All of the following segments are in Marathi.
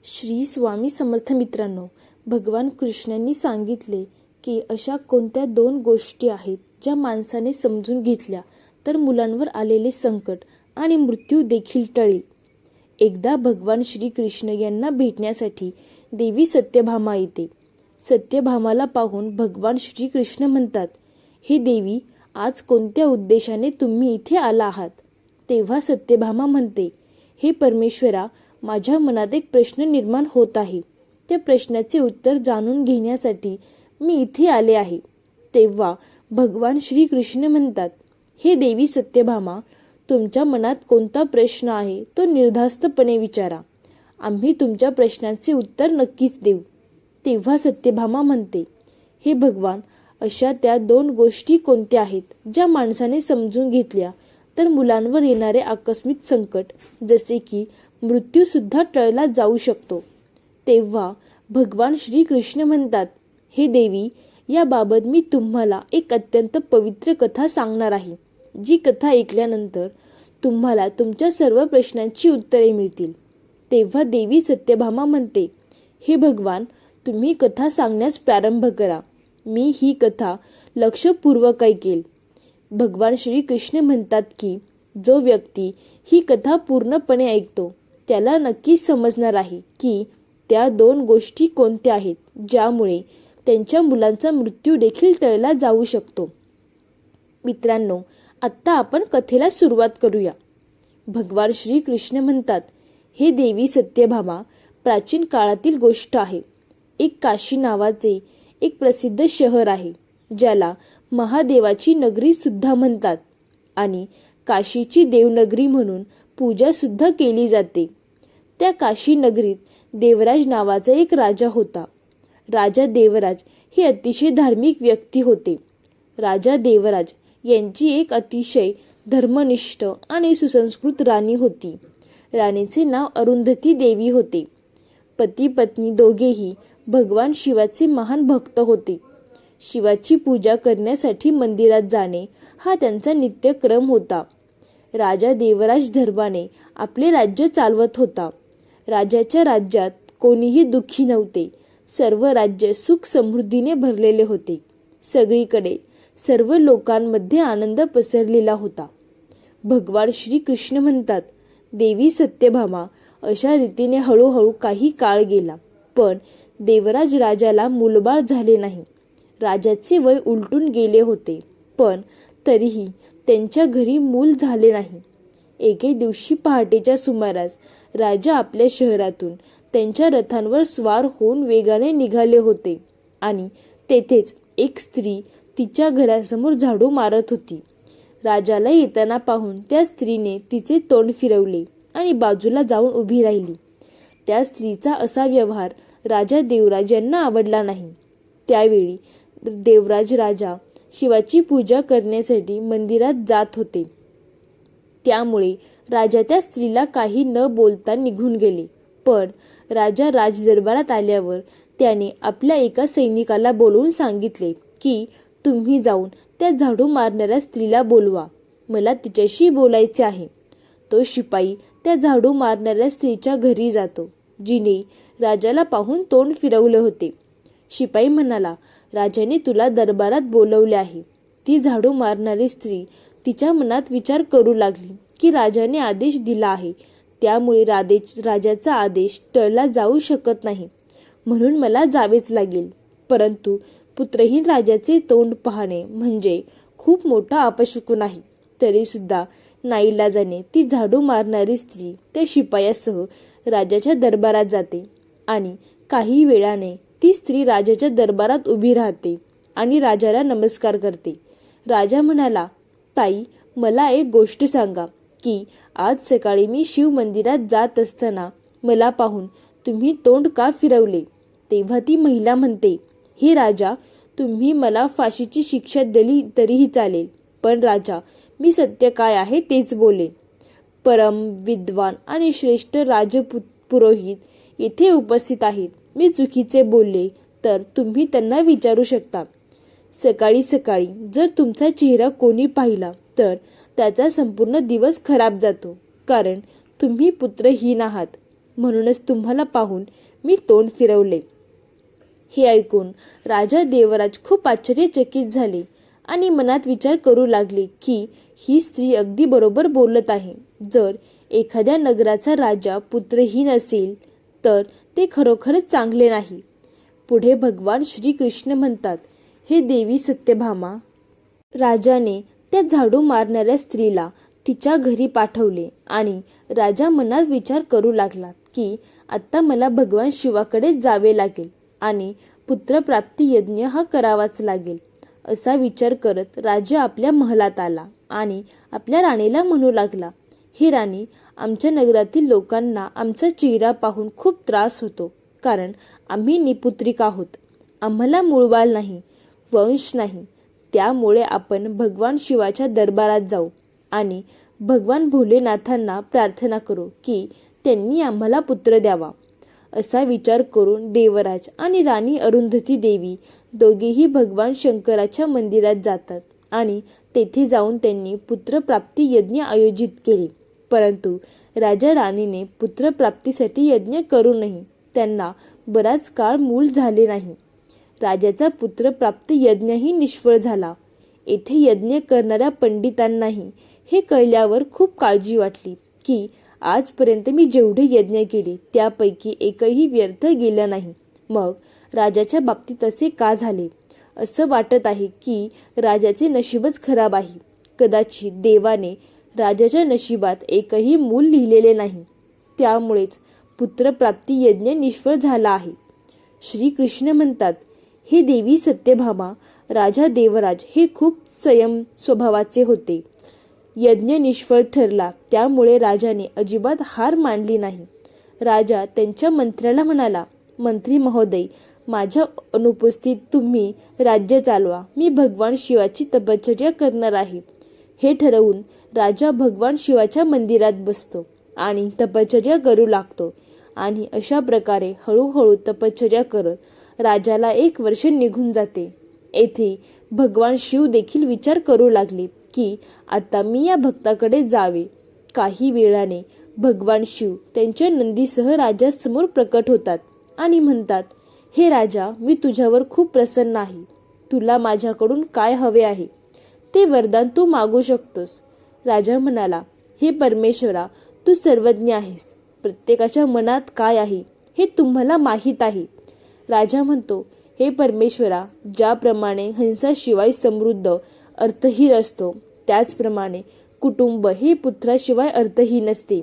श्री स्वामी समर्थ मित्रांनो, भगवान कृष्णांनी सांगितले की अशा कोणत्या दोन गोष्टी आहेत ज्या माणसाने समजून घेतल्या तर मुलांवर आलेले संकट आणि मृत्यू देखील टळेल. एकदा भगवान श्री कृष्ण यांना भेटण्यासाठी देवी सत्यभामा येते. सत्यभामाला पाहून भगवान श्री कृष्ण म्हणतात, हे देवी, आज कोणत्या उद्देशाने तुम्ही इथे आला आहात? तेव्हा सत्यभामा म्हणते, हे परमेश्वरा, माझ्या मनात एक प्रश्न निर्माण होत आहे. त्या प्रश्नाचे उत्तर जाणून घेण्यासाठी मी इथे आले आहे. तेव्हा भगवान श्री कृष्ण म्हणतात, हे देवी सत्यभामा, तुमच्या मनात कोणता प्रश्न आहे तो निर्धास्तपणे विचारा. आम्ही तुमच्या प्रश्नाचे उत्तर नक्कीच देऊ. तेव्हा सत्यभामा म्हणते, हे भगवान, अशा त्या दोन गोष्टी कोणत्या आहेत ज्या माणसाने समजून घेतल्या तर मुलांवर येणारे आकस्मिक संकट जसे की मृत्यू सुद्धा टळला जाऊ शकतो. तेव्हा भगवान श्री कृष्ण म्हणतात, हे देवी, याबाबत मी तुम्हाला एक अत्यंत पवित्र कथा सांगणार आहे. जी कथा ऐकल्यानंतर तुम्हाला तुमच्या सर्व प्रश्नांची उत्तरे मिळतील. तेव्हा देवी सत्यभामा म्हणते, हे भगवान, तुम्ही कथा सांगण्यास प्रारंभ करा. मी ही कथा लक्षपूर्वक ऐकेल. भगवान श्री कृष्ण म्हणतात की जो व्यक्ती ही कथा पूर्णपणे ऐकतो त्याला नक्कीच समजणार आहे की त्या दोन गोष्टी कोणत्या आहेत ज्यामुळे त्यांच्या मुलांचा मृत्यू देखील टळला जाऊ शकतो. मित्रांनो, आत्ता आपण कथेला सुरुवात करूया. भगवान श्री कृष्ण म्हणतात, हे देवी सत्यभामा, प्राचीन काळातील गोष्ट आहे. एक काशी नावाचे एक प्रसिद्ध शहर आहे ज्याला महादेवाची नगरी सुद्धा म्हणतात आणि काशीची देवनगरी म्हणून पूजा सुद्धा केली जाते. त्या काशी नगरीत देवराज नावाचा एक राजा होता. राजा देवराज हे अतिशय धार्मिक व्यक्ती होते. राजा देवराज यांची एक अतिशय धर्मनिष्ठ आणि सुसंस्कृत राणी होती. राणीचे नाव अरुंधती देवी होते. पती पत्नी दोघेही भगवान शिवाचे महान भक्त होते. शिवाची पूजा करण्यासाठी मंदिरात जाणे हा त्यांचा नित्यक्रम होता. राजा देवराज धर्माने आपले राज्य चालवत होता. राजाच्या राज्यात कोणीही दुःखी नव्हते. सर्व राज्य सुख समृद्धीने भरलेले होते. सगळीकडे सर्व लोकांमध्ये आनंद पसरलेला होता. भगवान श्री कृष्ण म्हणतात, देवी सत्यभामा, अशा रीतीने हळूहळू काही काळ गेला, पण देवराज राजाला मूलबाळ झाले नाही. राजाचे वय उलटून गेले होते, पण तरीही त्यांच्या घरी मूल झाले नाही. एके दिवशी पहाटेच्या सुमारास राजा आपल्या शहरातून त्यांच्या रथांवर स्वार होऊन वेगाने निघाले होते आणि तेथेच एक स्त्री तिच्या घरासमोर झाडू मारत होती. राजाला येताना पाहून त्या स्त्रीने तिचे तोंड फिरवले आणि बाजूला जाऊन उभी राहिली. त्या स्त्रीचा असा व्यवहार राजा देवराज यांना आवडला नाही. त्यावेळी देवराज राजा शिवाची पूजा करण्यासाठी मंदिरात जात होते. त्यामुळे राजा त्या स्त्रीला काही न बोलता निघून गेले. पण राजा राजदरबारात आल्यावर त्याने आपल्या एका सैनिकाला बोलवून सांगितले की तुम्ही जाऊन त्या झाडू मारणाऱ्या स्त्रीला बोलवा. मला तिच्याशी बोलायचे आहे. तो शिपाई त्या झाडू मारणाऱ्या स्त्रीच्या घरी जातो, जिने राजाला पाहून तोंड फिरवले होते. शिपाई म्हणाला, राजाने तुला दरबारात बोलवले आहे. ती झाडू मारणारी स्त्री तिच्या मनात विचार करू लागली की राजाने आदेश दिला आहे, त्यामुळे राजाचा आदेश टळला जाऊ शकत नाही, म्हणून मला जावेच लागेल. परंतु पुत्रहीन राजाचे तोंड पाहणे म्हणजे खूप मोठा अपशकुन आहे. तरी सुद्धा नाईलाजाने ती झाडू मारणारी स्त्री त्या शिपायासह राजाच्या दरबारात जाते आणि काही वेळाने ती स्त्री राजाच्या दरबारात उभी राहते आणि राजाला नमस्कार करते. राजा म्हणाला, ताई, मला एक गोष्ट सांगा की आज सकाळी मी शिव मंदिरात जात असताना मला पाहून तुम्ही तोंड का फिरवले? तेव्हा ती महिला म्हणते, हे राजा, तुम्ही मला फाशीची शिक्षा दिली तरीही चालेल, पण राजा, मी सत्य काय आहे तेच बोलेन. परम विद्वान आणि श्रेष्ठ राजपुरोहित येथे उपस्थित आहेत. मी चुकीचे बोलले तर तुम्ही त्यांना विचारू शकता. सकाळी सकाळी जर तुमचा चेहरा कोणी पाहिला तर त्याचा संपूर्ण दिवस खराब जातो, कारण तुम्ही पुत्रहीन आहात. म्हणूनच तुम्हाला पाहून मी तोंड फिरवले. हे ऐकून राजा देवराज खूप आश्चर्यचकित झाले आणि मनात विचार करू लागले की ही स्त्री अगदी बरोबर बोलत आहे. जर एखाद्या नगराचा राजा पुत्रहीन असेल तर ते खरोखरच चांगले नाही. पुढे भगवान श्रीकृष्ण म्हणतात, हे देवी सत्यभामा, राजाने त्या झाडू मारणाऱ्या स्त्रीला तिच्या घरी पाठवले आणि राजा मनात विचार करू लागला की आता मला भगवान शिवाकडे जावे लागेल आणि पुत्रप्राप्ती यज्ञ हा करावाच लागेल. असा विचार करत राजा आपल्या महलात आला आणि आपल्या राणीला म्हणू लागला, ही राणी, आमच्या नगरातील लोकांना आमचा चेहरा पाहून खूप त्रास होतो, कारण आम्ही निपुत्रिक आहोत. आम्हाला मूळबाळ नाही, वंश नाही. त्यामुळे आपण भगवान शिवाच्या दरबारात जाऊ आणि भगवान भोलेनाथांना प्रार्थना करू की त्यांनी आम्हाला पुत्र द्यावा. असा विचार करून देवराज आणि राणी अरुंधती देवी दोघेही भगवान शंकराच्या मंदिरात जातात आणि तेथे जाऊन त्यांनी पुत्रप्राप्ती यज्ञ आयोजित केले. परंतु राजा राणीने पुत्रप्राप्तीसाठी यज्ञ करूनही त्यांना बराच काळ मूल झाले नाही. राजाचा पुत्रप्राप्ती यज्ञही निष्फळ झाला. येथे यज्ञ करणाऱ्या पंडितांनाही हे कळल्यावर खूप काळजी वाटली की आजपर्यंत मी जेवढे यज्ञ केले त्यापैकी एकही व्यर्थ गेला नाही. मग राजाच्या बाबतीत असे का झाले? असं वाटत आहे की राजाचे नशीबच खराब आहे. कदाचित देवाने राजाच्या नशिबात एकही मूल लिहिलेले नाही, त्यामुळेच पुत्रप्राप्ती यज्ञ निष्फळ झाला आहे. श्रीकृष्ण म्हणतात, हे देवी सत्यभामा, राजा देवराज हे खूप संयम स्वभावाचे होते. यज्ञ निष्फळ ठरला त्यामुळे राजाने अजिबात हार मानली नाही. राजा त्यांच्या मंत्र्याला म्हणाला, मंत्री महोदय, माझ्या अनुपस्थित तुम्ही राज्य चालवा. मी भगवान शिवाची तपश्चर्या करणार आहे. हे ठरवून राजा भगवान शिवाच्या मंदिरात बसतो आणि तपश्चर्या करू लागतो आणि अशा प्रकारे हळूहळू तपश्चर्या करत राजाला 1 वर्ष निघून जाते. येथे भगवान शिव देखील विचार करू लागले की आता मी या भक्ताकडे जावे. काही वेळाने भगवान शिव त्यांच्या नंदीसह राजासमोर प्रकट होतात आणि म्हणतात, हे राजा, मी तुझ्यावर खूप प्रसन्न आहे. तुला माझ्याकडून काय हवे आहे ते वरदान तू मागू शकतोस. राजा म्हणाला, हे परमेश्वरा, तू सर्वज्ञ आहेस. प्रत्येकाच्या मनात काय आहे हे तुम्हाला माहीत आहे. राजा म्हणतो, हे परमेश्वरा, ज्याप्रमाणे हंसाशिवाय समृद्ध अर्थहीन असतो त्याचप्रमाणे कुटुंब हे पुत्राशिवाय अर्थहीन असते.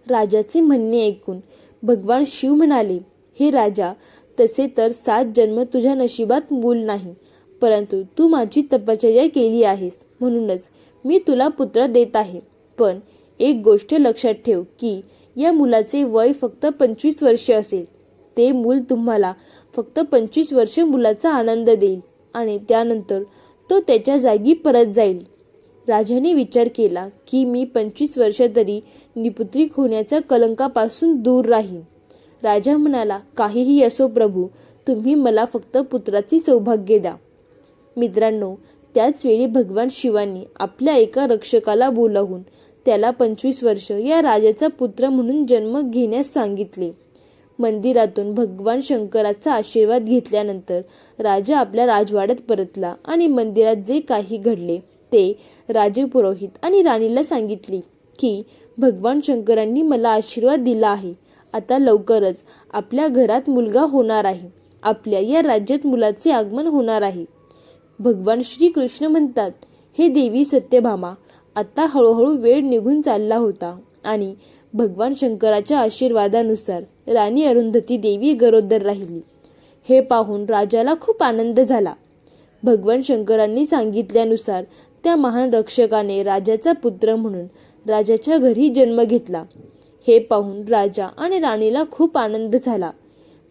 राजाचे म्हणणे ऐकून भगवान शिव म्हणाले, हे राजा, तसे तर 7 जन्म तुझ्या नशिबात मूल नाही, परंतु तू माझी तपश्चर्या केली आहेस म्हणूनच मी तुला पुत्र देत आहे. पण एक गोष्ट लक्षात ठेव की या मुलाचे वय फक्त 25 वर्ष असेल. ते मूल तुम्हाला फक्त 25 वर्ष मुलाचा आनंद देईल आणि त्यानंतर तो त्याच्या जागी परत जाईल. राजाने विचार केला की मी 25 वर्ष तरी निपुत्रिक होण्याच्या कलंकापासून दूर राहीन. राजा म्हणाला, काहीही असो प्रभू, तुम्ही मला फक्त पुत्राचे सौभाग्य द्या. मित्रांनो, त्याच वेळी भगवान शिवांनी आपल्या एका रक्षकाला बोलावून त्याला 25 वर्ष या राजाचा पुत्र म्हणून जन्म घेण्यास सांगितले. मंदिरातून भगवान शंकराचा आशीर्वाद घेतल्यानंतर राजा आपल्या राजवाड्यात परतला आणि मंदिरात जे काही घडले ते राजपुरोहित आणि राणीला सांगितले की भगवान शंकरांनी मला आशीर्वाद दिला आहे. आता लवकरच आपल्या घरात मुलगा होणार आहे. आपल्या या राज्यात मुलाचे आगमन होणार आहे. भगवान श्रीकृष्ण म्हणतात, हे देवी सत्यभामा, आता हळूहळू वेळ निघून चालला होता आणि भगवान शंकराच्या आशीर्वादानुसार राणी अरुंधती देवी गरोदर राहिली. हे पाहून राजाला खूप आनंद झाला. भगवान शंकरांनी सांगितल्यानुसार त्या महान रक्षकाने राजाचा पुत्र म्हणून राजाच्या घरी जन्म घेतला. हे पाहून राजा आणि राणीला खूप आनंद झाला.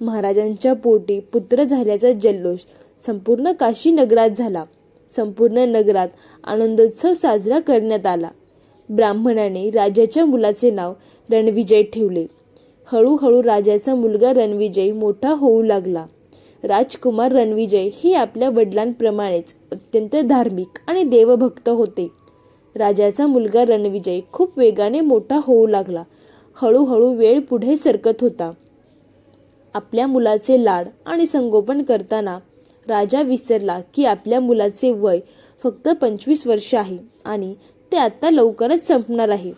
महाराजांच्या पोटी पुत्र झाल्याचा जल्लोष संपूर्ण काशी नगरात झाला. संपूर्ण नगरात आनंदोत्सव साजरा करण्यात आला. ब्राह्मणाने राजाच्या मुलाचे नाव रणविजय ठेवले. हळूहळू राजाचा मुलगा रणविजय मोठा होऊ लागला. राजकुमार रणविजय हे आपल्या वडिलांप्रमाणेच अत्यंत धार्मिक आणि देवभक्त होते. राजाचा मुलगा रणविजय खूप वेगाने मोठा होऊ लागला. हळूहळू वेळ पुढे सरकत होता. आपल्या मुलाचे लाड आणि संगोपन करताना राजा विसरला की आपल्या मुलाचे वय फक्त 25 वर्ष आहे आणि ते आता लवकरच संपणार आहे.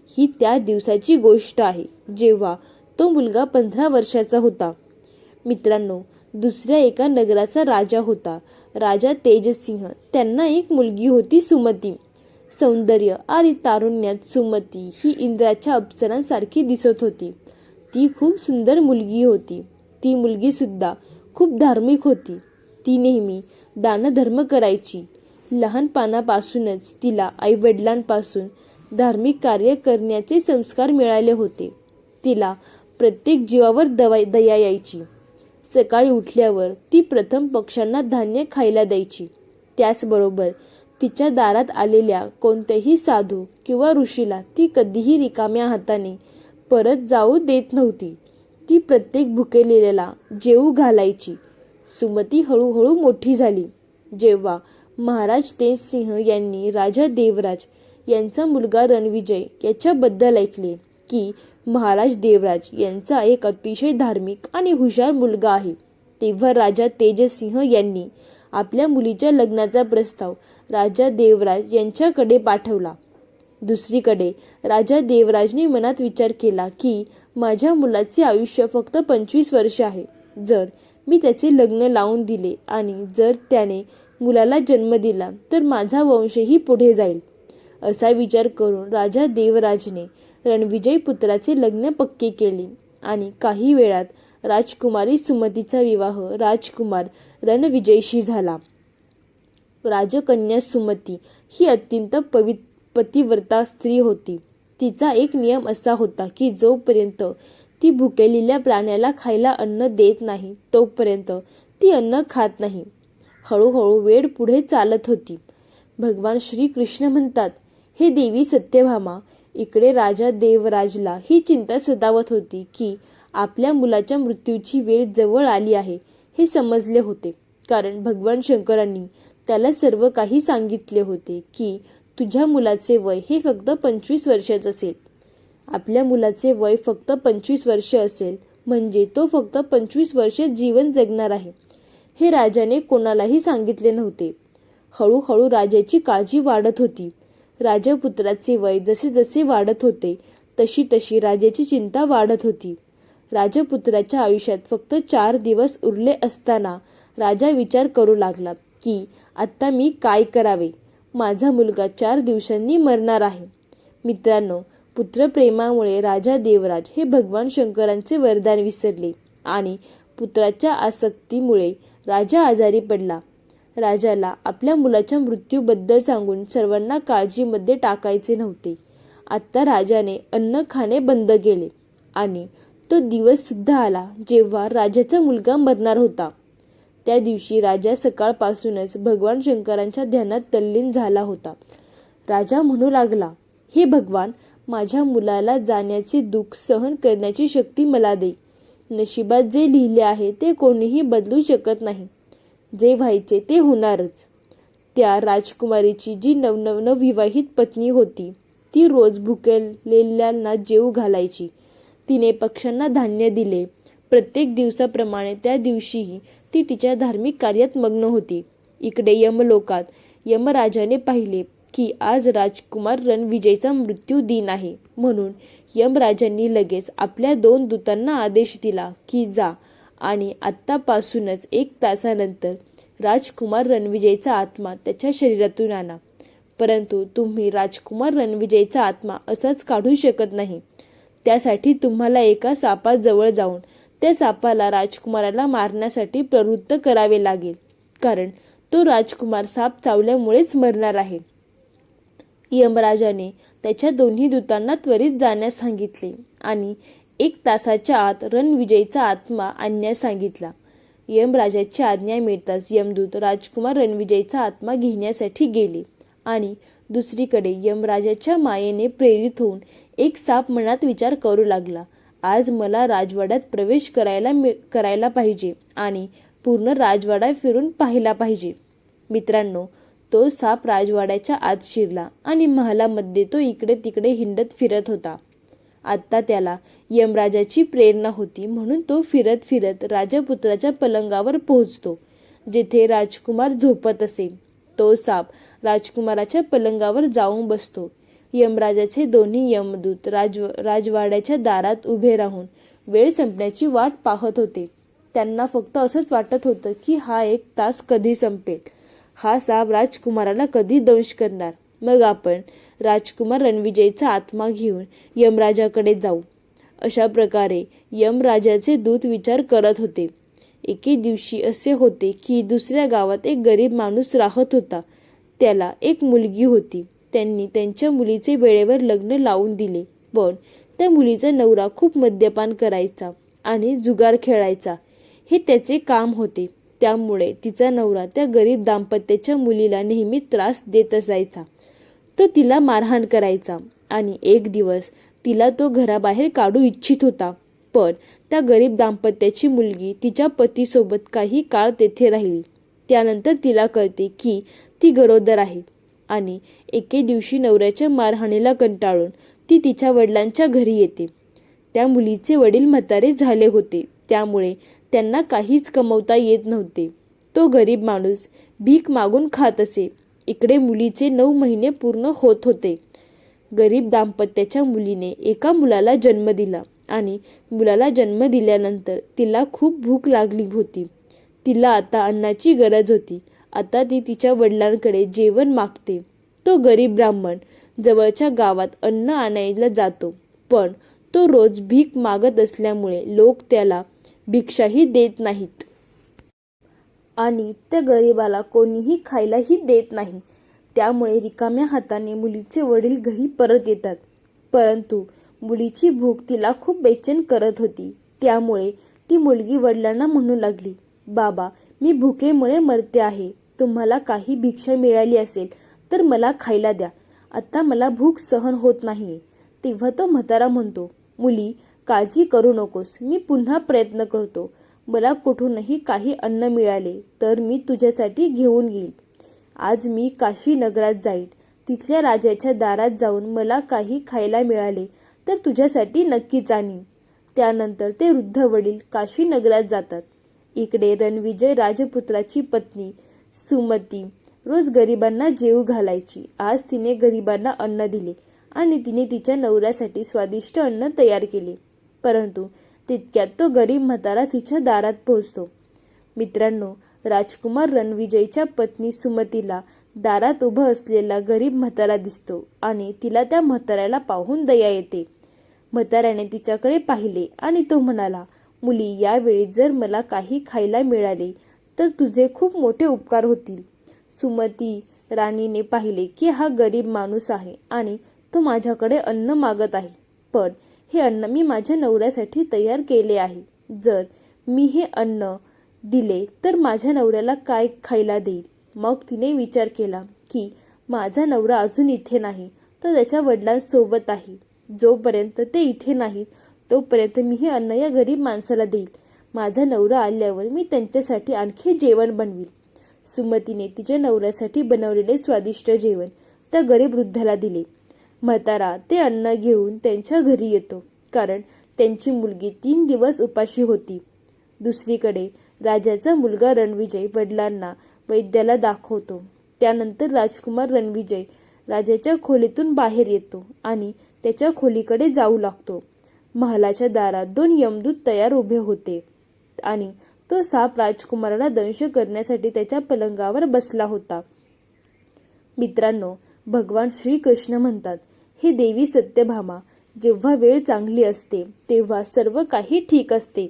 ही त्या दिवसाची गोष्ट आहे जेव्हा तो मुलगा 15 वर्षाचा होता. मित्रांनो, दुसऱ्या एका नगराचा राजा होता, राजा तेजसिंह. त्यांना एक मुलगी होती, सुमती. सौंदर्य आणि तारुण्यात सुमती ही इंद्राच्या अप्सरांसारखी दिसत होती. ती खूप सुंदर मुलगी होती. ती मुलगी सुद्धा खूप धार्मिक होती. ती नेहमी दानधर्म करायची. लहानपणापासूनच तिला आईवडिलांपासून धार्मिक कार्य करण्याचे संस्कार मिळाले होते. तिला प्रत्येक जीवावर दया यायची. सकाळी उठल्यावर ती प्रथम पक्ष्यांना धान्य खायला द्यायची. त्याचबरोबर तिच्या दारात आलेल्या कोणत्याही साधू किंवा ऋषीला ती कधीही रिकाम्या हाताने परत जाऊ देत नव्हती. ती प्रत्येक भुकेलेल्याला जेवू घालायची. सुमती हळूहळू मोठी झाली. जेव्हा महाराज तेजसिंह यांनी राजा देवराज यांचा मुलगा रणविजय याच्याबद्दल ऐकले की महाराज देवराज यांचा एक अतिशय धार्मिक आणि हुशार मुलगा आहे, तेव्हा राजा तेजसिंह यांनी आपल्या मुलीच्या लग्नाचा प्रस्ताव राजा देवराज यांच्याकडे पाठवला. दुसरीकडे राजा देवराजने मनात विचार केला की माझ्या मुलाचे आयुष्य फक्त 25 वर्ष आहे. जर मी त्याचे लग्न लावून दिले आणि जर त्याने मुलाला जन्म दिला तर माझा वंशही पुढे जाईल. असा विचार करून राजा देवराजने रणविजय पुत्राचे लग्न पक्के केले आणि काही वेळात राजकुमारी सुमतीचा विवाह राजकुमार रणविजयशी झाला. राजकन्या सुमती ही अत्यंत पतिव्रता स्त्री होती. तिचा एक नियम असा होता की जोपर्यंत ती भुकेलेल्या प्राण्याला खायला अन्न देत नाही तोपर्यंत ती अन्न खात नाही. हळूहळू वेळ पुढे चालत होती. भगवान श्रीकृष्ण म्हणतात, हे देवी सत्यभामा, इकडे राजा देवराजला ही चिंता सतावत होती की आपल्या मुलाच्या मृत्यूची वेळ जवळ आली आहे. हे समजले होते कारण भगवान शंकरांनी त्याला सर्व काही सांगितले होते की तुझ्या मुलाचे वय हे फक्त 25 वर्षाच असेल. आपल्या मुलाचे वय फक्त 25 वर्ष असेल म्हणजे तो फक्त 25 वर्ष जीवन जगणार आहे. हे राजाने कोणालाही सांगितले नव्हते. हळूहळू राजाची काळजी वाढत होती. राजपुत्राचे वय जसे जसे वाढत होते तशी तशी राजाची चिंता वाढत होती. राजपुत्राच्या आयुष्यात फक्त 4 दिवस उरले असताना राजा विचार करू लागला की आता मी काय करावे. माझा मुलगा 4 दिवसांनी मरणार आहे. मित्रांनो, पुत्रप्रेमामुळे राजा देवराज हे भगवान शंकरांचे वरदान विसरले आणि पुत्राच्या आसक्तीमुळे राजा आजारी पडला. राजाला आपल्या मुलाच्या मृत्यूबद्दल सांगून सर्वांना काळजीमध्ये टाकायचे नव्हते. आता राजाने अन्न खाणे बंद केले आणि तो दिवस सुद्धा आला जेव्हा राजाचा मुलगा मरणार होता. त्या दिवशी राजा सकाळपासूनच भगवान शंकरांच्या ध्यानात तल्लीन झाला होता. राजा म्हणू लागला, हे भगवान, माझ्या मुलाला जाण्याचे दुःख सहन करण्याची शक्ती मला दे. नशिबात जे लिहिले आहे ते कोणीही बदलू शकत नाही. जे व्हायचे ते होणारच. त्या राजकुमारीची जी नवविवाहित पत्नी होती ती रोज भुकेलेल्यांना जेवू घालायची. तिने पक्ष्यांना धान्य दिले. प्रत्येक दिवसाप्रमाणे त्या दिवशीही ती तिच्या धार्मिक कार्यात मग्न होती. इकडे यमलोकात यमराजाने पाहिले की आज राजकुमार रणविजयचा मृत्यू दिन आहे. म्हणून यमराजांनी लगेच आपल्या 2 दूतांना आदेश दिला की जा आणि आत्तापासूनच 1 तासानंतर राजकुमार रणविजयचा आत्मा त्याच्या शरीरातून आणा. परंतु तुम्ही राजकुमार रणविजयचा आत्मा असाच काढू शकत नाही. त्यासाठी तुम्हाला एका सापाजवळ जाऊन त्या सापाला राजकुमाराला मारण्यासाठी प्रवृत्त करावे लागेल, कारण तो राजकुमार साप चावल्यामुळेच मरणार आहे. यमराजाने त्याच्या 2 दूतांना त्वरित जाण्यास सांगितले आणि 1 तासाच्या आत रणविजयचा आत्मा आणण्यास सांगितला. यमराजाची आज्ञा मिळताच यमदूत राजकुमार रणविजयचा आत्मा घेण्यासाठी गेले आणि दुसरीकडे यमराजाच्या मायेने प्रेरित होऊन एक साप मनात विचार करू लागला, आज मला राजवाड्यात प्रवेश करायला पाहिजे आणि पूर्ण राजवाडा फिरून पाहिला पाहिजे. मित्रांनो, तो साप राजवाड्याच्या आत शिरला आणि महालामध्ये तो इकडे तिकडे हिंडत फिरत होता. आता त्याला यमराजाची प्रेरणा होती, म्हणून तो फिरत फिरत राजपुत्राच्या पलंगावर पोहोचतो, जिथे राजकुमार झोपत असे. तो साप राजकुमाराच्या पलंगावर जाऊन बसतो. यमराजाचे दोन्ही यमदूत राजवाड्याच्या दारात उभे राहून वेळ संपण्याची वाट पाहत होते. त्यांना फक्त असंच वाटत होतं की हा 1 तास कधी संपेल, हा साप राजकुमाराला कधी दंश करणार, मग आपण राजकुमार रणविजयचा आत्मा घेऊन यमराजाकडे जाऊ. अशा प्रकारे यमराजाचे दूत विचार करत होते. एके दिवशी असे होते की दुसऱ्या गावात एक गरीब माणूस राहत होता. त्याला एक मुलगी होती. त्यांनी त्यांच्या मुलीचे वेळेवर लग्न लावून दिले, पण त्या मुलीचा नवरा खूप मद्यपान करायचा आणि जुगार खेळायचा. हे त्याचे काम होते. त्यामुळे तिचा नवरा त्या गरीब दाम्पत्याच्या मुलीला नेहमी त्रास देत असायचा. तो तिला मारहाण करायचा आणि एक दिवस तिला तो घराबाहेर काढू इच्छित होता. पण त्या गरीब दाम्पत्याची मुलगी तिच्या पतीसोबत काही काळ तेथे राहिली. त्यानंतर तिला कळते की ती गरोदर आहे आणि एके दिवशी नवऱ्याच्या मारहाणीला कंटाळून ती तिच्या वडिलांच्या घरी येते. त्या मुलीचे वडील म्हातारे झाले होते, त्यामुळे त्यांना काहीच कमवता येत नव्हते. तो गरीब माणूस भीक मागून खात असे. इकडे मुलीचे 9 महिने पूर्ण होत होते. गरीब दाम्पत्याच्या मुलीने एका मुलाला जन्म दिला आणि मुलाला जन्म दिल्यानंतर तिला खूप भूक लागली होती. तिला आता अन्नाची गरज होती. आता ती तिच्या वडिलांकडे जेवण मागते. तो गरीब ब्राह्मण जवळच्या गावात अन्न आणायला जातो, पण तो रोज भीक मागत असल्यामुळे लोक त्याला भिक्षाही देत नाहीत आणि त्या गरीबाला कोणीही खायलाही देत नाही. त्यामुळे रिकाम्या हाताने मुलीचे वडील घरी परत येतात. परंतु मुलीची भूक तिला खूप बेचैन करत होती. त्यामुळे ती मुलगी वडिलांना म्हणू लागली, बाबा, मी भुकेमुळे मरते आहे. तुम्हाला काही भिक्षा मिळाली असेल तर मला खायला द्या. आता मला भूक सहन होत नाहीये. तेव्हा तो म्हातारा म्हणतो, मुली, काळजी करू नकोस. मी पुन्हा प्रयत्न करतो. मला कुठूनही काही अन्न मिळाले तर मी तुझ्यासाठी घेऊन येईल. आज मी काशी नगरात जाईल. तिथल्या राजाच्या दारात जाऊन मला काही खायला मिळाले तर तुझ्यासाठी नक्कीच आणीन. त्यानंतर ते वृद्ध वडील काशी नगरात जातात. इकडे रणविजय राजपुत्राची पत्नी सुमती रोज गरिबांना जेवू घालायची. आज तिने गरिबांना अन्न दिले आणि तिने तिच्या नवऱ्यासाठी स्वादिष्ट अन्न तयार केले. परंतु तितक्यात तो गरीब म्हातारा तिच्या दारात पोहोचतो. मित्रांनो, राजकुमार रणविजयच्या पत्नी सुमतीला दारात उभं असलेला गरीब म्हातारा दिसतो आणि तिला त्या म्हाताऱ्याला पाहून दया येते. म्हाताऱ्याने तिच्याकडे पाहिले आणि तो म्हणाला, मुली, यावेळी जर मला काही खायला मिळाले तर तुझे खूप मोठे उपकार होतील. सुमती राणीने पाहिले की हा गरीब माणूस आहे आणि तो माझ्याकडे अन्न मागत आहे, पण हे अन्न मी माझ्या नवऱ्यासाठी तयार केले आहे. जर मी हे अन्न दिले तर माझ्या नवऱ्याला काय खायला देईल? मग तिने विचार केला की माझा नवरा अजून इथे नाही, तो त्याच्या वडिलांसोबत आहे. जोपर्यंत ते इथे नाहीत तोपर्यंत मी हे अन्न या गरीब माणसाला देईल. माझा नवरा आल्यावर मी त्यांच्यासाठी आणखी जेवण बनवील. सुमतीने तिच्या नवऱ्यासाठी बनवलेले स्वादिष्ट जेवण त्या गरीब वृद्धाला दिले. म्हातारा ते अन्न घेऊन त्यांच्या घरी येतो, कारण त्यांची मुलगी 3 दिवस उपाशी होती. दुसरीकडे राजाचा मुलगा रणविजय वडिलांना वैद्याला दाखवतो. त्यानंतर राजकुमार रणविजय राजाच्या खोलीतून बाहेर येतो आणि त्याच्या खोलीकडे जाऊ लागतो. महालाच्या दारात 2 यमदूत तयार उभे होते आणि तो साप राजकुमाराला दंश करण्यासाठी त्याच्या पलंगावर बसला होता. मित्रांनो, भगवान श्रीकृष्ण म्हणतात, हे देवी सत्यभामा, जेव्हा वेळ चांगली असते तेव्हा सर्व काही ठीक असते.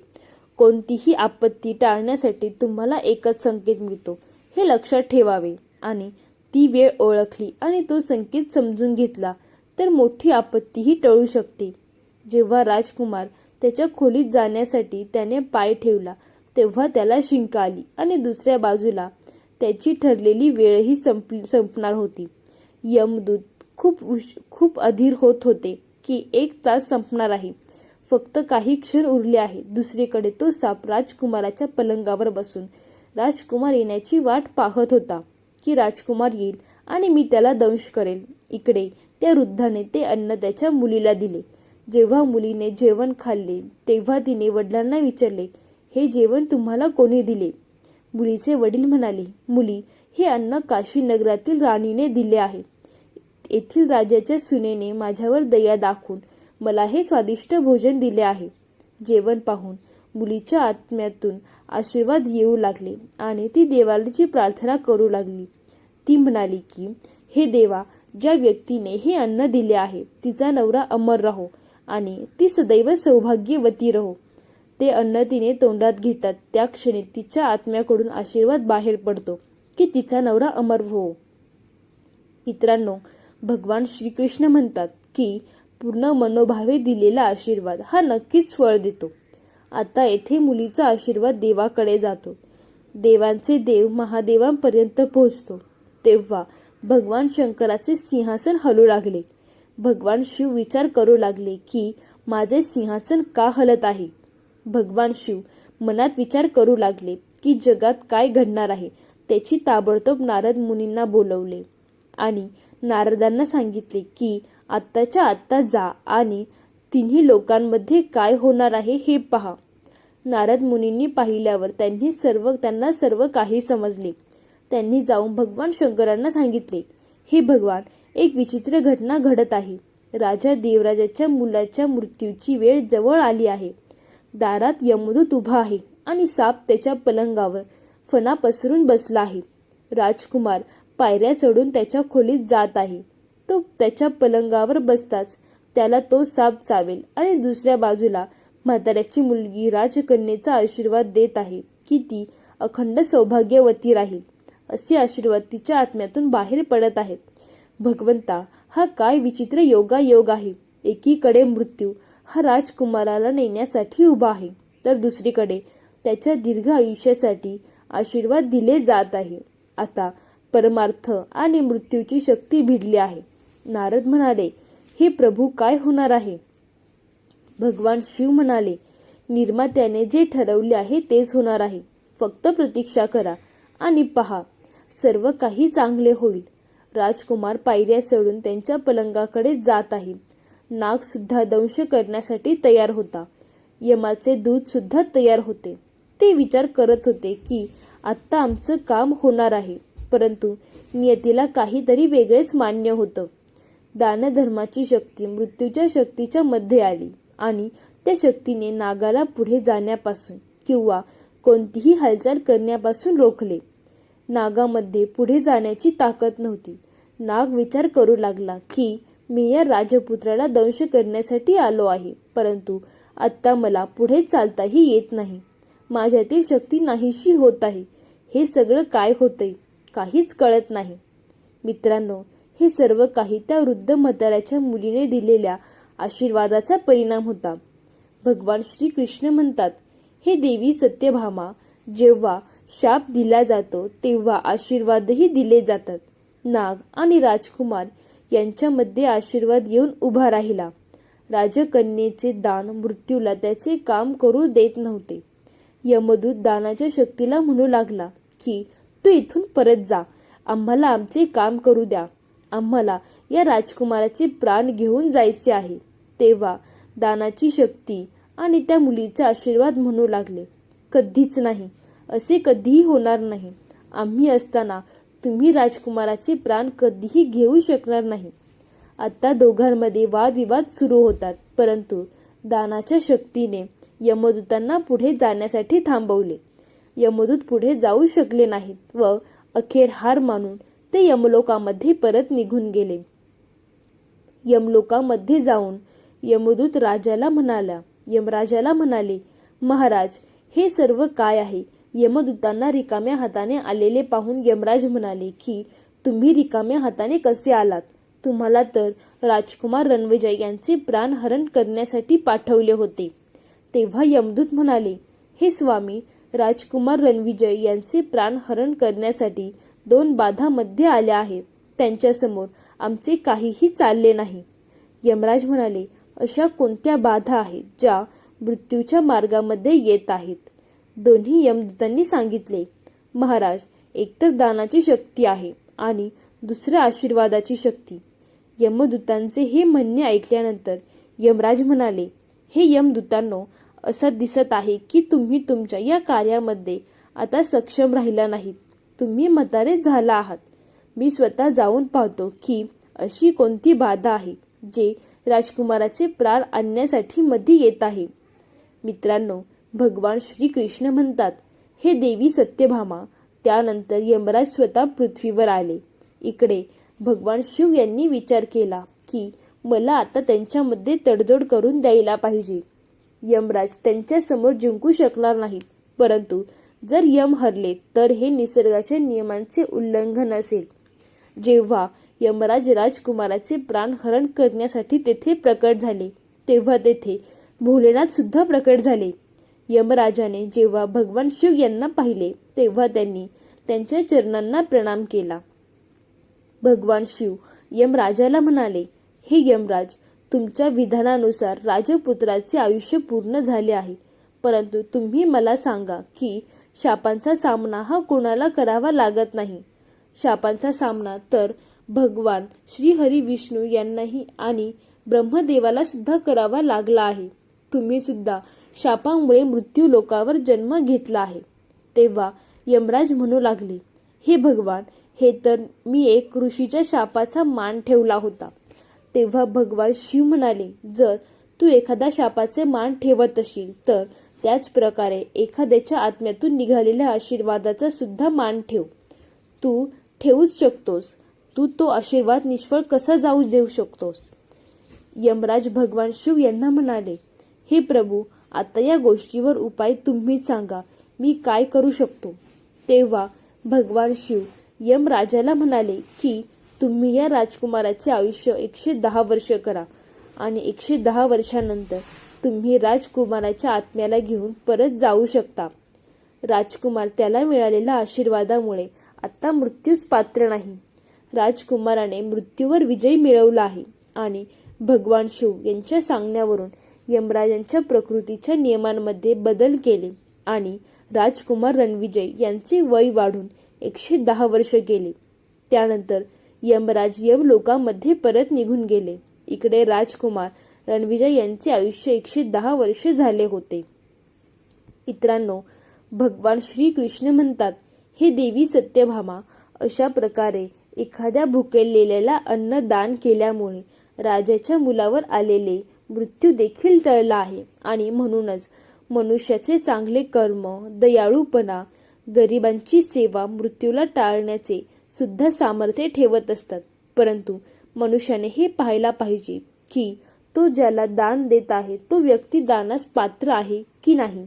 कोणतीही आपत्ती टाळण्यासाठी तुम्हाला एकच संकेत मिळतो, हे लक्षात ठेवावे. आणि ती वेळ ओळखली आणि तो संकेत समजून घेतला तर मोठी आपत्तीही टळू शकते. जेव्हा राजकुमार त्याच्या खोलीत जाण्यासाठी त्याने पाय ठेवला तेव्हा त्याला शिंक आली आणि दुसऱ्या बाजूला त्याची ठरलेली वेळही संपणार होती. यमदूत खूप अधीर होत होते की 1 तास संपणार आहे, फक्त काही क्षण उरले आहे. दुसरीकडे तो साप राजकुमाराच्या पलंगावर बसून राजकुमार येण्याची वाट पाहत होता की राजकुमार येईल आणि मी त्याला दंश करेल. इकडे त्या वृद्धाने ते अन्न त्याच्या मुलीला दिले. जेव्हा मुलीने जेवण खाल्ले तेव्हा तिने वडिलांना विचारले, हे जेवण तुम्हाला कोणी दिले? मुलीचे वडील म्हणाले, मुली, हे अन्न काशी नगरातील राणीने दिले आहे. येथील राजाच्या सुनेने माझ्यावर दया दाखवून मला हे स्वादिष्ट भोजन दिले आहे. जेवण पाहून मुलीच्या आत्म्यातून आशीर्वाद येऊ लागले आणि ती देवाची प्रार्थना करू लागली. ती म्हणाली की, हे देवा, ज्या व्यक्तीने हे अन्न दिले आहे तिचा नवरा अमर राहो आणि ती सदैव सौभाग्यवती राहो. ते अन्न तिने तोंडात घेतात त्या क्षणी तिच्या आत्म्याकडून आशीर्वाद बाहेर पडतो की तिचा नवरा अमर हो. मित्रांनो, भगवान श्रीकृष्ण म्हणतात की पूर्ण मनोभावे दिलेला आशीर्वाद हा नक्कीच फळ देतो. आता येथे मुलीचा आशीर्वाद देवाकडे जातो. देवांचे देव महादेवांपर्यंत पोहोचतो. तेव्हा भगवान शंकराचे सिंहासन हलू लागले. भगवान शिव विचार करू लागले की माझे सिंहासन का हलत आहे. भगवान शिव मनात विचार करू लागले की जगात काय घडणार आहे. त्याची ताबडतोब नारद मुनींना बोलवले आणि नारदांना सांगितले की आत्ताच्या आत्ता जा आणि तिन्ही लोकांमध्ये काय होणार आहे हे पहा. नारद मुनींनी पाहिल्यावर त्यांना सर्व काही समजले. त्यांनी जाऊन भगवान शंकरांना सांगितले, हे भगवान, एक विचित्र घटना घडत आहे. राजा देवराजाच्या मुलाच्या मृत्यूची वेळ जवळ आली आहे. दारात यमदूत उभा आहे आणि साप त्याच्या पलंगावर फणा पसरून बसला आहे. राजकुमार पायऱ्या चढून त्याच्या खोलीत जात आहे. तो त्याच्या पलंगावर बसताच त्याला तो साप चावेल आणि दुसऱ्या बाजूला म्हाताऱ्याची मुलगी राजकन्येचा आशीर्वाद देत आहे की ती अखंड सौभाग्यवती राहील. असे आशीर्वाद तिच्या आत्म्यातून बाहेर पडत आहेत. भगवंता, हा काय विचित्र योगायोग आहे. एकीकडे मृत्यू हा राजकुमाराला नेण्यासाठी उभा आहे, तर दुसरीकडे त्याच्या दीर्घ आयुष्यासाठी आशीर्वाद दिले जात आहे. आता परमार्थ आणि मृत्यूची शक्ती भिडली आहे. नारद म्हणाले, हे प्रभू, काय होणार आहे? भगवान शिव म्हणाले, निर्मात्याने जे ठरवले आहे तेच होणार आहे. फक्त प्रतीक्षा करा आणि पहा, सर्व काही चांगले होईल. राजकुमार पायऱ्या चढून त्यांच्या पलंगाकडे जात आहे. नाग सुद्धा दंश करण्यासाठी तयार होता. यमाचे दूत सुद्धा तयार होते. ते विचार करत होते की आत्ता आमचं काम होणार आहे, परंतु नियतीला काहीतरी वेगळेच मान्य होतं. दानधर्माची शक्ती मृत्यूच्या शक्तीच्या मध्ये आली आणि त्या शक्तीने नागाला पुढे जाण्यापासून किंवा कोणतीही हालचाल करण्यापासून रोखले. नागामध्ये पुढे जाण्याची ताकद नव्हती. नाग विचार करू लागला की मी या राजपुत्राला दंश करण्यासाठी आलो आहे, परंतु आत्ता मला पुढे चालताही येत नाही. माझ्यातील शक्ती नाहीशी होत आहे. हे सगळं काय होतंय, काहीच कळत नाही. मित्रांनो, हे सर्व काही त्या वृद्ध म्हाताऱ्याच्या मुलीने दिलेल्या आशीर्वादाचा परिणाम होता. भगवान श्रीकृष्ण म्हणतात, हे देवी सत्यभामा, जेव्हा शाप दिला जातो तेव्हा आशीर्वादही दिले जातात. नाग आणि राजकुमार यांच्यामध्ये आशीर्वाद येऊन उभा राहिला. राजकन्येचे दान मृत्यूला त्याचे काम करू देत नव्हते. यमदूत दानाच्या शक्तीला म्हणू लागला की तू इथून परत जा, आम्हाला आमचे काम करू द्या, आम्हाला या राजकुमाराचे प्राण घेऊन जायचे आहे. तेव्हा दानाची शक्ती आणि त्या मुलीचा आशीर्वाद म्हणू लागले, कधीच नाही, असे कधीही होणार नाही. आम्ही असताना तुम्ही राजकुमाराचे प्राण कधीही घेऊ शकणार नाही. आता दोघांमध्ये वादविवाद सुरू होतात, परंतु दानाच्या शक्तीने यमदूतांना पुढे जाण्यासाठी थांबवले. यमदूत पुढे जाऊ शकले नाहीत व अखेर हार मानून ते यमलोकामध्ये परत निघून गेले. यमलोकामध्ये जाऊन यमदूत यमराजाला म्हणाले, महाराज, हे सर्व काय आहे? यमदूतांना रिकाम्या हाताने आलेले पाहून यमराज म्हणाले की तुम्ही रिकाम्या हाताने कसे आलात? तुम्हाला तर राजकुमार रणविजय यांचे प्राण हरण करण्यासाठी पाठवले होते. तेव्हा यमदूत म्हणाले, हे स्वामी, राजकुमार रणविजय यांचे प्राण हरण करण्यासाठी 2 बाधा मध्ये आल्या आहेत. त्यांच्यासमोर आमचे काहीही चालले नाही. यमराज म्हणाले, अशा कोणत्या बाधा आहेत ज्या मृत्यूच्या मार्गामध्ये येत आहेत? दोन्ही यमदूतांनी सांगितले, महाराज, एकतर दानाची शक्ती आहे आणि दुसऱ्या आशीर्वादाची शक्ती. यमदूतांचे हे म्हणणे ऐकल्यानंतर यमराज म्हणाले, हे यमदूतांनो, असं दिसत आहे की तुम्ही तुमच्या या कार्यामध्ये आता सक्षम राहिला नाहीत. तुम्ही म्हातारे झाला आहात. मी स्वतः जाऊन पाहतो की अशी कोणती बाधा आहे जे राजकुमाराचे प्राण आणण्यासाठी मध्ये येत आहे. मित्रांनो, भगवान श्रीकृष्ण म्हणतात, हे देवी सत्यभामा. त्यानंतर यमराज स्वतः पृथ्वीवर आले. इकडे भगवान शिव यांनी विचार केला की मला आता त्यांच्यामध्ये तडजोड करून द्यायला पाहिजे. यमराज त्यांच्या समोर जिंकू शकणार नाहीत, परंतु जर यम हरले तर हे निसर्गाच्या नियमांचे उल्लंघन असेल. जेव्हा यमराज राजकुमाराचे प्राण हरण करण्यासाठी तेथे प्रकट झाले, तेव्हा तेथे भोलेनाथ सुद्धा प्रकट झाले. यमराजाने जेव्हा भगवान शिव यांना पाहिले, तेव्हा त्यांनी त्यांच्या चरणांना प्रणाम केला. भगवान शिव यमराजाला म्हणाले, हे यमराज, तुमच्या विधानानुसार राजपुत्राचे आयुष्य पूर्ण झाले आहे, परंतु तुम्ही मला सांगा की शापांचा सामना हा कोणाला करावा लागत नाही. शापांचा सामना तर भगवान श्री हरी विष्णू यांनाही आणि ब्रह्मदेवाला सुद्धा करावा लागला आहे. तुम्ही सुद्धा शापामुळे मृत्यू लोकावर जन्म घेतला आहे. तेव्हा यमराज म्हणू लागले, हे भगवान, हे तर मी एक ऋषीच्या शापाचा मान ठेवला होता. तेव्हा भगवान शिव म्हणाले, जर तू एखादा शापाचे मान ठेवत असशील तर त्याच प्रकारे एखाद्याच्या आत्म्यातून निघालेल्या आशीर्वादाचा सुद्धा मान ठेव. तू ठेवूच शकतोस. तू तो आशीर्वाद निष्फळ कसा जाऊ देऊ शकतोस? यमराज भगवान शिव यांना म्हणाले, हे प्रभू, आता या गोष्टीवर उपाय तुम्हीच सांगा. मी काय करू शकतो? तेव्हा भगवान शिव यमराजाला म्हणाले की तुम्ही या राजकुमाराचे आयुष्य 110 वर्ष करा आणि 110 वर्षानंतर तुम्ही राजकुमाराच्या आत्म्याला घेऊन परत जाऊ शकता. राजकुमार त्याला मिळालेल्या आशीर्वादामुळे आता मृत्यूस पात्र नाही. राजकुमाराने मृत्यूवर विजय मिळवला आहे आणि भगवान शिव यांच्या सांगण्यावरून यमराजांच्या प्रकृतीच्या नियमांमध्ये बदल केले आणि राजकुमार रणविजय यांचे वय वाढून 110 वर्ष गेले. त्यानंतर यमराज यमलोकामध्ये परत निघून गेले. इकडे राजकुमार रणविजय यांचे आयुष्य 110 वर्ष झाले होते. मित्रांनो, भगवान श्रीकृष्ण म्हणतात, हे देवी सत्यभामा, अशा प्रकारे एखाद्या भुकेलेल्याला अन्न दान केल्यामुळे राजाच्या मुलावर आलेले मृत्यू देखील टळला आहे आणि म्हणूनच मनुष्याचे चांगले कर्म, दयाळूपणा, गरिबांची सेवा मृत्यूला टाळण्याचे सुद्धा सामर्थ्य ठेवत असतात. परंतु मनुष्याने हे पाहायला पाहिजे की तो ज्याला दान देत आहे तो व्यक्ती दानास पात्र आहे की नाही.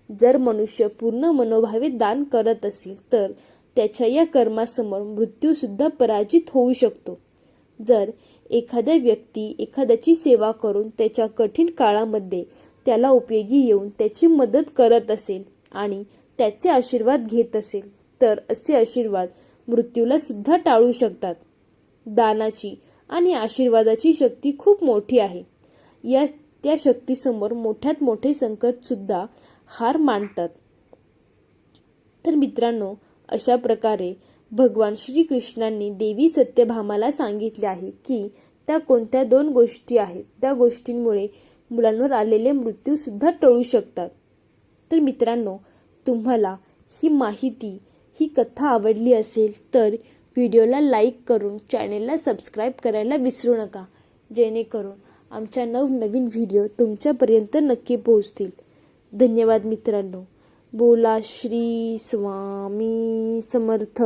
जर मनुष्य पूर्ण मनोभावे दान करत असेल तर त्याच्या या कर्मासमोर मृत्यू सुद्धा पराजित होऊ शकतो. जर एखाद्या व्यक्ती एखाद्याची सेवा करून त्याच्या कठीण काळामध्ये त्याला उपयोगी येऊन त्याची मदत करत असेल आणि त्याचे आशीर्वाद घेत असेल तर असे आशीर्वाद मृत्यूला सुद्धा टाळू शकतात. दानाची आणि आशीर्वादाची शक्ती खूप मोठी आहे. त्या शक्तीसमोर मोठ्यात मोठे संकट सुद्धा हार मानतात. तर मित्रांनो, अशा प्रकारे भगवान श्रीकृष्णांनी देवी सत्यभामाला सांगितले आहे की त्या कोणत्या 2 गोष्टी आहेत, त्या गोष्टींमुळे मुलांवर आलेले मृत्यू सुद्धा टळू शकतात. तर मित्रांनो, तुम्हाला ही माहिती, ही कथा आवडली असेल तर व्हिडिओला लाईक करून चॅनेलला सबस्क्राईब करायला विसरू नका, जेणेकरून आमच्या नवनवीन व्हिडिओ तुमच्यापर्यंत नक्की पोहोचतील. धन्यवाद मित्रांनो. बोला श्री स्वामी समर्थ.